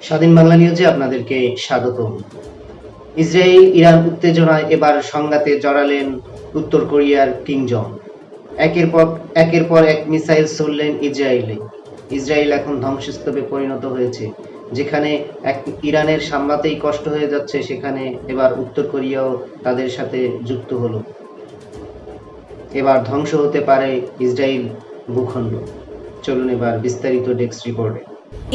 স্বাধীন বাংলা নিউজে আপনাদেরকে স্বাগতম। ইসরায়েল ইরান উত্তেজনায় এবার সংঘাতে জড়ালেন উত্তর কোরিয়ার কিম জং। একের পর এক মিসাইল ছুড়লেন ইসরায়েলে। ইসরায়েল এখন ধ্বংসস্তূপে পরিণত হয়েছে। যেখানে ইরানের সামলাতেই কষ্ট হয়ে যাচ্ছে, সেখানে এবার উত্তর কোরিয়াও তাদের সাথে যুক্ত হলো। এবার ধ্বংস হতে পারে ইসরায়েল ভূখণ্ড। চলুন এবার বিস্তারিত ডেস্ক রিপোর্টে।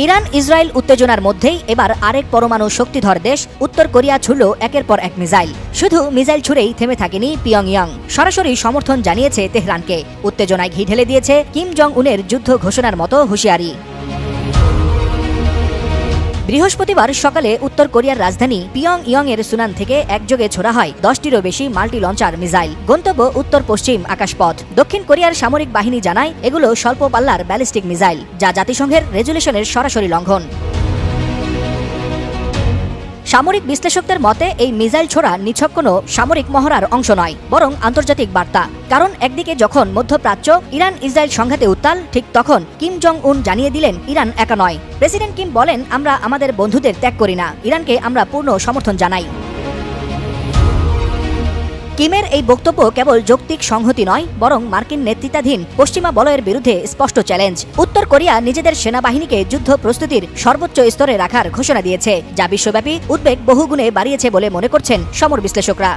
ইরান ইসরায়েল উত্তেজনার মধ্যেই এবার আরেক পরমাণু শক্তিধর দেশ উত্তর কোরিয়া ছুড়ল একের পর এক মিসাইল। শুধু মিসাইল ছুড়েই থেমে থাকেনি পিয়ংইয়ং, সরাসরি সমর্থন জানিয়েছে তেহরানকে। উত্তেজনায় ঘি ঢেলে দিয়েছে কিম জং উনের যুদ্ধ ঘোষণার মতো হুঁশিয়ারি। বৃহস্পতিবার সকালে উত্তর কোরিয়ার রাজধানী পিয়ংইয়ং এর সুনান থেকে একযোগে ছোড়া হয় 10টিরও বেশি মাল্টি লঞ্চার মিসাইল। গন্তব্য উত্তর পশ্চিম আকাশপথ। দক্ষিণ কোরিয়ার সামরিক বাহিনী জানায় এগুলো স্বল্প পাল্লার ব্যালিস্টিক মিসাইল, যা জাতিসংঘের রেজুলেশনের সরাসরি লঙ্ঘন। সামরিক বিশ্লেষকদের মতে এই মিসাইল ছোড়া নিছক কোনো সামরিক মহড়ার অংশ নয়, বরং আন্তর্জাতিক বার্তা। কারণ একদিকে যখন মধ্যপ্রাচ্য ইরান ইসরায়েল সংঘাতে উত্তাল, ঠিক তখন কিম জং উন জানিয়ে দিলেন ইরান একা নয়। প্রেসিডেন্ট কিম বলেন, আমরা আমাদের বন্ধুদের ত্যাগ করি না, ইরানকে আমরা পূর্ণ সমর্থন জানাই। কিমের এই বক্তব্য কেবল যৌক্তিক সংহতি নয়, বরং মার্কিন নেতৃত্বাধীন পশ্চিমা বলয়ের বিরুদ্ধে স্পষ্ট চ্যালেঞ্জ। উত্তর কোরিয়া নিজেদের সেনাবাহিনীকে যুদ্ধ প্রস্তুতির সর্বোচ্চ স্তরে রাখার ঘোষণা দিয়েছে, যা বিশ্বব্যাপী উদ্বেগ বহুগুণে বাড়িয়েছে বলে মনে করছেন সমর বিশ্লেষকরা।